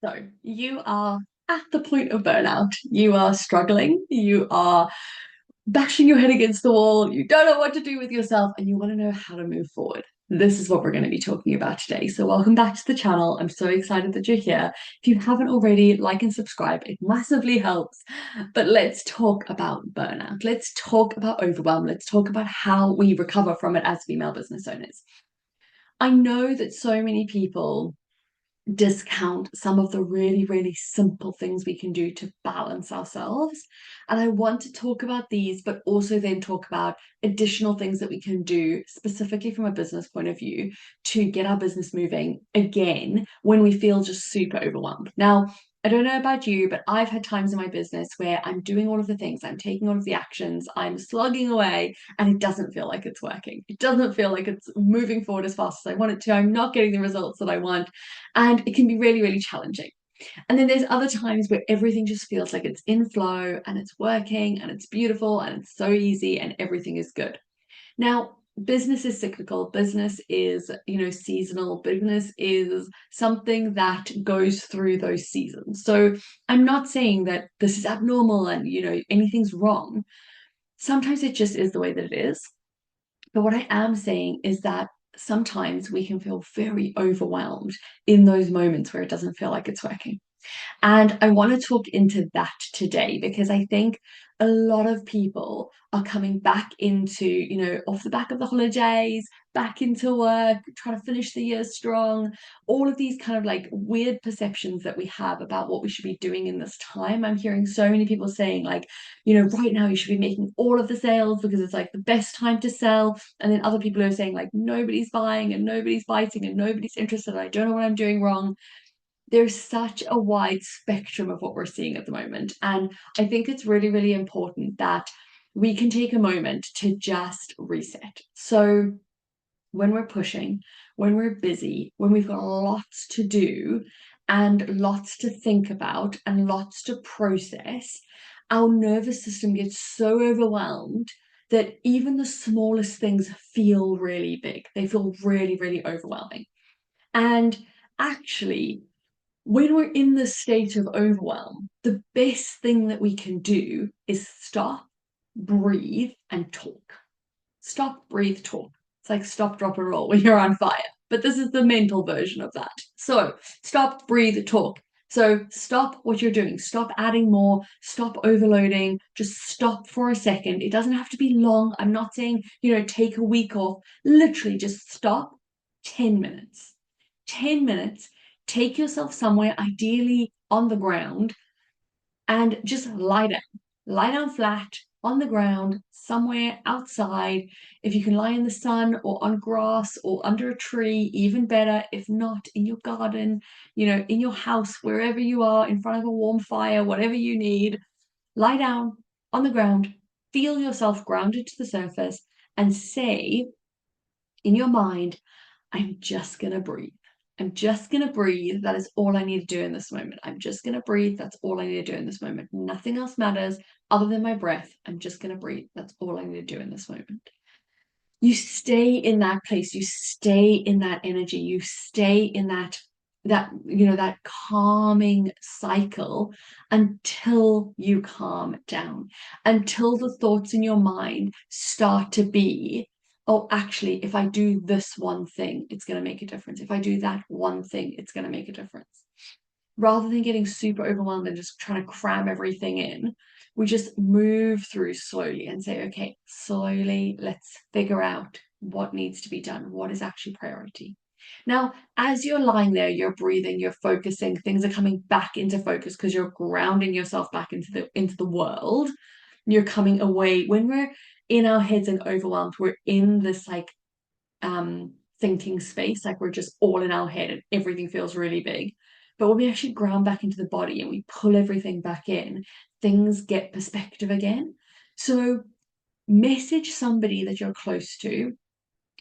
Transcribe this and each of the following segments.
So you are at the point of burnout. You are struggling. You are bashing your head against the wall. You don't know what to do with yourself and you want to know how to move forward. This is what we're going to be talking about today. So welcome back to the channel. I'm so excited that you're here. If you haven't already, like and subscribe. It massively helps. But let's talk about burnout. Let's talk about overwhelm. Let's talk about how we recover from it as female business owners. I know that so many people discount some of the really simple things we can do to balance ourselves. And I want to talk about these, but also then talk about additional things that we can do specifically from a business point of view to get our business moving again when we feel just super overwhelmed. Now, I don't know about you, but I've had times in my business where I'm doing all of the things, I'm taking all of the actions, I'm slugging away, and it doesn't feel like it's working. It doesn't feel like it's moving forward as fast as I want it to. I'm not getting the results that I want. And it can be really challenging. And then there's other times where everything just feels like it's in flow and it's working and it's beautiful and it's so easy and everything is good. Now, business is cyclical. Business is, seasonal. Business is something that goes through those seasons. So I'm not saying that this is abnormal and, anything's wrong. Sometimes it just is the way that it is. But what I am saying is that sometimes we can feel very overwhelmed in those moments where it doesn't feel like it's working. And I want to talk into that today because I think a lot of people are coming back into, off the back of the holidays, back into work, trying to finish the year strong, all of these kind of like weird perceptions that we have about what we should be doing in this time. I'm hearing so many people saying, like, right now you should be making all of the sales because it's like the best time to sell. And then other people are saying, like, nobody's buying and nobody's biting and nobody's interested. I don't know what I'm doing wrong. There's such a wide spectrum of what we're seeing at the moment. And I think it's really important that we can take a moment to just reset. So when we're pushing, when we're busy, when we've got lots to do and lots to think about and lots to process, our nervous system gets so overwhelmed that even the smallest things feel really big. They feel really overwhelming. And actually, when we're in this state of overwhelm, the best thing that we can do is stop, breathe, and talk. Stop, breathe, talk. It's like stop, drop, and roll when you're on fire. But this is the mental version of that. So stop, breathe, talk. So stop what you're doing. Stop adding more. Stop overloading. Just stop for a second. It doesn't have to be long. I'm not saying, take a week off. Literally just stop 10 minutes. 10 minutes. Take yourself somewhere, ideally on the ground, and just lie down. Lie down flat on the ground, somewhere outside. If you can lie in the sun or on grass or under a tree, even better. If not, in your garden, in your house, wherever you are, in front of a warm fire, whatever you need, lie down on the ground, feel yourself grounded to the surface, and say in your mind, I'm just going to breathe. I'm just going to breathe. That is all I need to do in this moment. I'm just going to breathe. That's all I need to do in this moment. Nothing else matters other than my breath. I'm just going to breathe. That's all I need to do in this moment. You stay in that place. You stay in that energy. You stay in that calming cycle until you calm down, until the thoughts in your mind start to be, oh, actually, if I do this one thing, it's going to make a difference. If I do that one thing, it's going to make a difference. Rather than getting super overwhelmed and just trying to cram everything in, we just move through slowly and say, okay, slowly, let's figure out what needs to be done, what is actually priority. Now, as you're lying there, you're breathing, you're focusing, things are coming back into focus because you're grounding yourself back into the world. You're coming away. When we're in our heads and overwhelmed, we're in this like thinking space, like we're just all in our head and everything feels really big. But when we actually ground back into the body and we pull everything back in, things get perspective again. So message somebody that you're close to,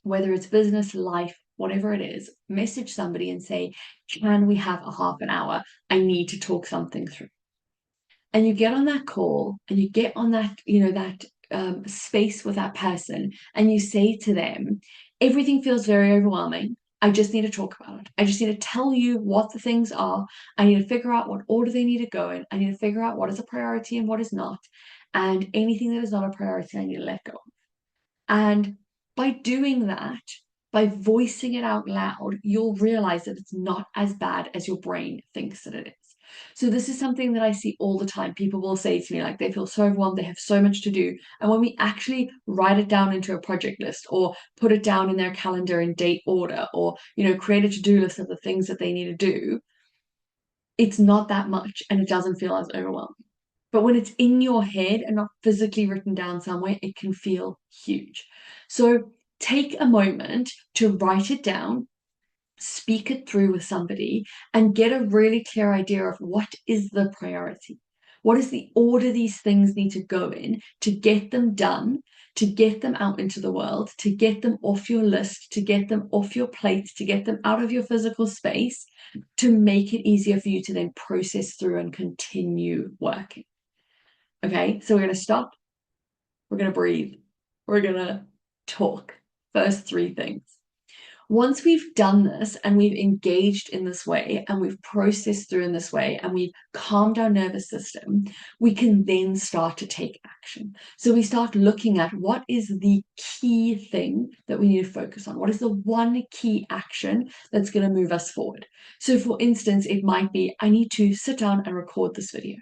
whether it's business, life, whatever it is, message somebody and say, can we have a half an hour? I need to talk something through. And you get on that call and you get on that, space with that person and you say to them, everything feels very overwhelming. I just need to talk about it. I just need to tell you what the things are. I need to figure out what order they need to go in. I need to figure out what is a priority and what is not. And anything that is not a priority, I need to let go. And by doing that, by voicing it out loud, you'll realize that it's not as bad as your brain thinks that it is. So this is something that I see all the time. People will say to me, like, they feel so overwhelmed, they have so much to do. And when we actually write it down into a project list or put it down in their calendar in date order, or, create a to-do list of the things that they need to do, it's not that much and it doesn't feel as overwhelming. But when it's in your head and not physically written down somewhere, it can feel huge. So take a moment to write it down, speak it through with somebody, and get a really clear idea of what is the priority. What is the order these things need to go in to get them done, to get them out into the world, to get them off your list, to get them off your plate, to get them out of your physical space, to make it easier for you to then process through and continue working. Okay, so we're going to stop, we're going to breathe, we're going to talk. First three things. Once we've done this and we've engaged in this way and we've processed through in this way and we've calmed our nervous system, we can then start to take action. So we start looking at what is the key thing that we need to focus on. What is the one key action that's going to move us forward? So for instance, it might be, I need to sit down and record this video.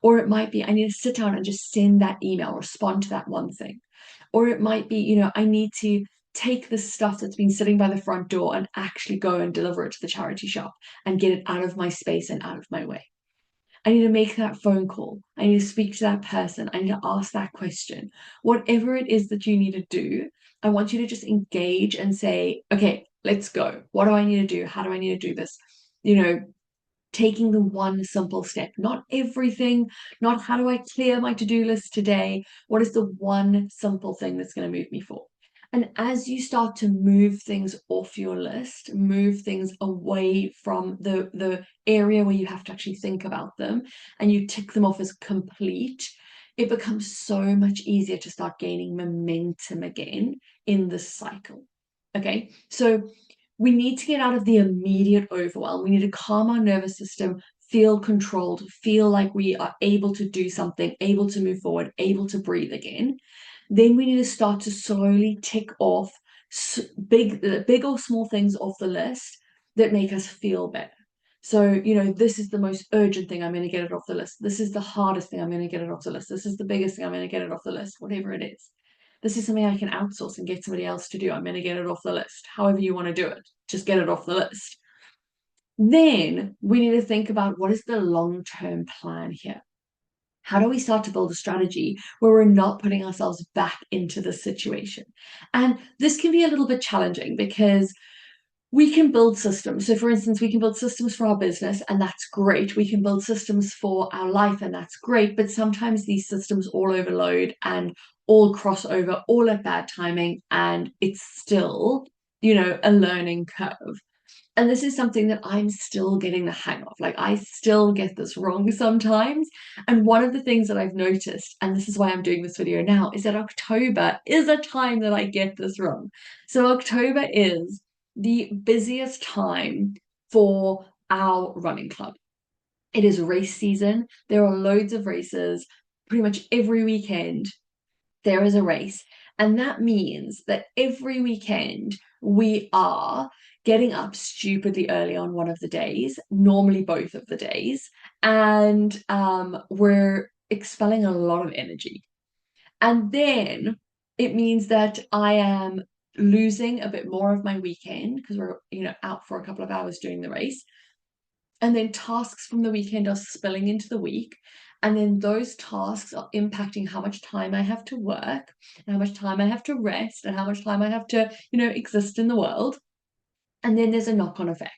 Or it might be, I need to sit down and just send that email, respond to that one thing. Or it might be, I need to take this stuff that's been sitting by the front door and actually go and deliver it to the charity shop and get it out of my space and out of my way. I need to make that phone call. I need to speak to that person. I need to ask that question. Whatever it is that you need to do, I want you to just engage and say, okay, let's go. What do I need to do? How do I need to do this? Taking the one simple step, not everything, not how do I clear my to-do list today? What is the one simple thing that's going to move me forward? And as you start to move things off your list, move things away from the area where you have to actually think about them, and you tick them off as complete, it becomes so much easier to start gaining momentum again in this cycle. Okay, so we need to get out of the immediate overwhelm. We need to calm our nervous system, feel controlled, feel like we are able to do something, able to move forward, able to breathe again. Then we need to start to slowly tick off big or small things off the list that make us feel better. So, this is the most urgent thing, I'm going to get it off the list. This is the hardest thing, I'm going to get it off the list. This is the biggest thing, I'm going to get it off the list, whatever it is. This is something I can outsource and get somebody else to do. I'm going to get it off the list. However you want to do it, just get it off the list. Then we need to think about, what is the long-term plan here? How do we start to build a strategy where we're not putting ourselves back into the situation? And this can be a little bit challenging because we can build systems. So for instance, we can build systems for our business, and that's great. We can build systems for our life, and that's great. But sometimes these systems all overload and all cross over, all at bad timing, and it's still, a learning curve. And this is something that I'm still getting the hang of. Like, I still get this wrong sometimes. And one of the things that I've noticed, and this is why I'm doing this video now, is that October is a time that I get this wrong. So October is the busiest time for our running club. It is race season. There are loads of races. Pretty much every weekend there is a race. And that means that every weekend we are getting up stupidly early on one of the days, normally both of the days, and we're expelling a lot of energy. And then it means that I am losing a bit more of my weekend because we're, out for a couple of hours doing the race. And then tasks from the weekend are spilling into the week. And then those tasks are impacting how much time I have to work, and how much time I have to rest, and how much time I have to, exist in the world. And then there's a knock-on effect.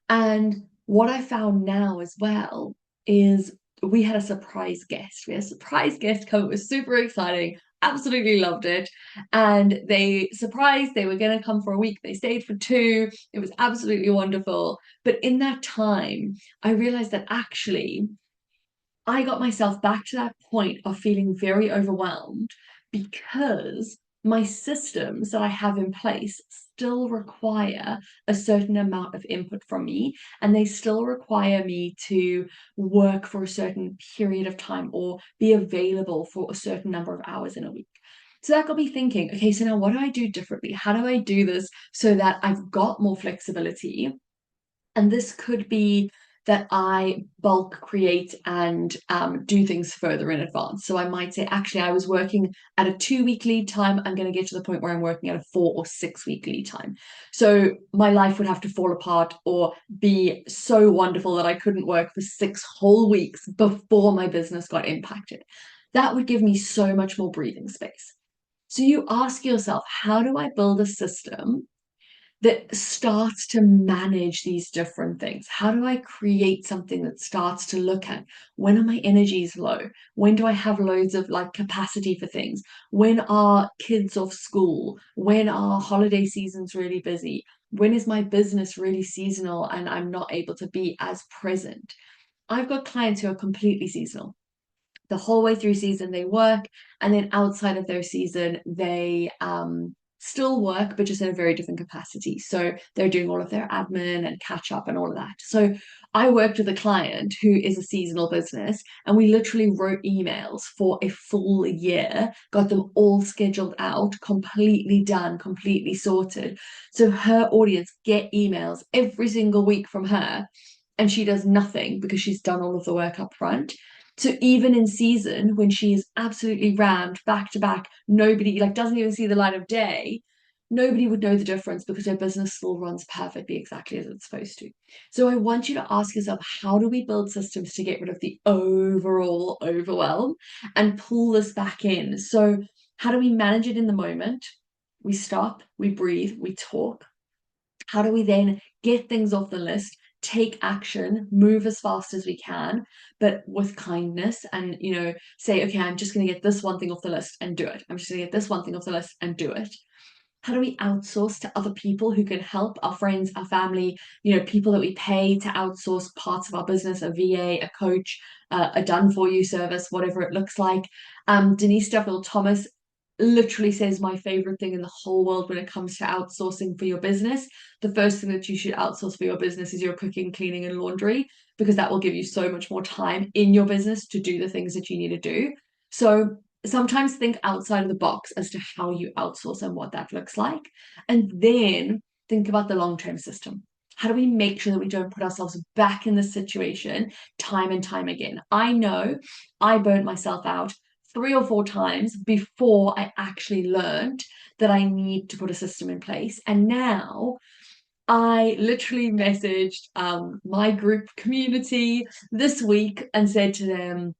And what I found now as well is we had a surprise guest. We had a surprise guest come. It was super exciting. Absolutely loved it. And they surprised, they were going to come for a week. They stayed for 2. It was absolutely wonderful. But in that time, I realized that actually I got myself back to that point of feeling very overwhelmed because my systems that I have in place still require a certain amount of input from me, and they still require me to work for a certain period of time or be available for a certain number of hours in a week. So that got me thinking, okay, so now what do I do differently? How do I do this so that I've got more flexibility? And this could be that I bulk create and do things further in advance. So I might say, actually, I was working at a 2 week lead time. I'm going to get to the point where I'm working at a 4 or 6 week lead time. So my life would have to fall apart or be so wonderful that I couldn't work for 6 whole weeks before my business got impacted. That would give me so much more breathing space. So you ask yourself, how do I build a system that starts to manage these different things? How do I create something that starts to look at, when are my energies low? When do I have loads of like capacity for things? When are kids off school? When are holiday seasons really busy? When is my business really seasonal and I'm not able to be as present? I've got clients who are completely seasonal. The whole way through season they work, and then outside of their season they still work, but just in a very different capacity. So they're doing all of their admin and catch up and all of that. So I worked with a client who is a seasonal business, and we literally wrote emails for a full year, got them all scheduled out, completely done, completely sorted, so her audience get emails every single week from her, and she does nothing because she's done all of the work up front. So even in season, when she is absolutely rammed back to back, nobody like doesn't even see the light of day, nobody would know the difference because her business still runs perfectly exactly as it's supposed to. So I want you to ask yourself, how do we build systems to get rid of the overall overwhelm and pull this back in? So how do we manage it in the moment? We stop, we breathe, we talk. How do we then get things off the list, take action, move as fast as we can, but with kindness, and say, okay, I'm just going to get this one thing off the list and do it. I'm just going to get this one thing off the list and do it. How do we outsource to other people who can help, our friends, our family, people that we pay to outsource parts of our business, a VA, a coach, a done for you service, whatever it looks like. Denise Duffield Thomas literally says my favorite thing in the whole world when it comes to outsourcing for your business. The first thing that you should outsource for your business is your cooking, cleaning, and laundry, because that will give you so much more time in your business to do the things that you need to do. So sometimes think outside of the box as to how you outsource and what that looks like. And then think about the long-term system. How do we make sure that we don't put ourselves back in this situation time and time again? I know I burnt myself out 3 or 4 times before I actually learned that I need to put a system in place. And now I literally messaged my group community this week and said to them,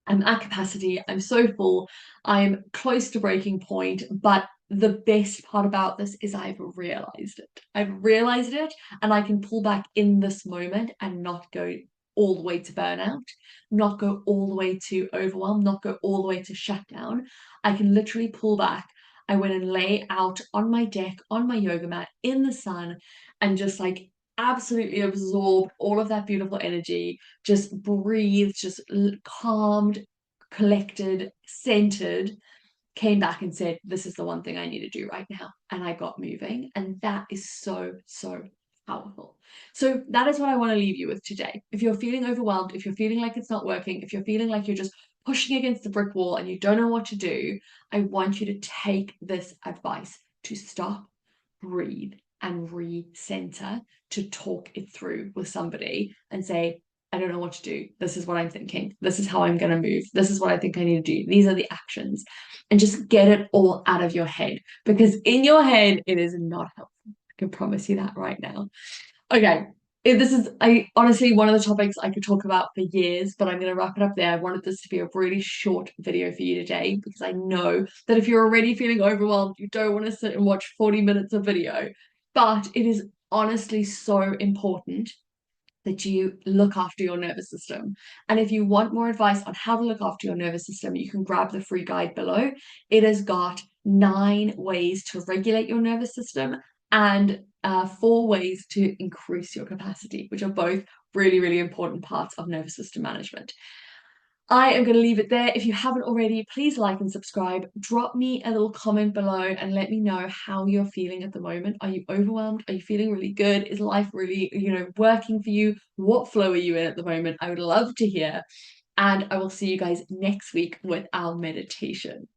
I'm at capacity, I'm so full, I'm close to breaking point, but the best part about this is I've realized it. I've realized it, and I can pull back in this moment and not go all the way to burnout, not go all the way to overwhelm, not go all the way to shutdown. I can literally pull back. I went and lay out on my deck, on my yoga mat, in the sun, and just like absolutely absorbed all of that beautiful energy, just breathed, just calmed, collected, centered, came back and said, this is the one thing I need to do right now. And I got moving. And that is so, so powerful. So that is what I want to leave you with today. If you're feeling overwhelmed, if you're feeling like it's not working, if you're feeling like you're just pushing against the brick wall and you don't know what to do, I want you to take this advice to stop, breathe, and recenter, to talk it through with somebody and say, I don't know what to do. This is what I'm thinking. This is how I'm going to move. This is what I think I need to do. These are the actions. And just get it all out of your head, because in your head, it is not helpful. I can promise you that right now. Okay. This is honestly one of the topics I could talk about for years, but I'm going to wrap it up there. I wanted this to be a really short video for you today because I know that if you're already feeling overwhelmed, you don't want to sit and watch 40 minutes of video. But it is honestly so important that you look after your nervous system. And if you want more advice on how to look after your nervous system, you can grab the free guide below. It has got 9 ways to regulate your nervous system and 4 ways to increase your capacity, which are both really, really important parts of nervous system management. I am going to leave it there. If you haven't already, please like and subscribe. Drop me a little comment below and let me know how you're feeling at the moment. Are you overwhelmed? Are you feeling really good? Is life really, working for you? What flow are you in at the moment? I would love to hear. And I will see you guys next week with our meditation.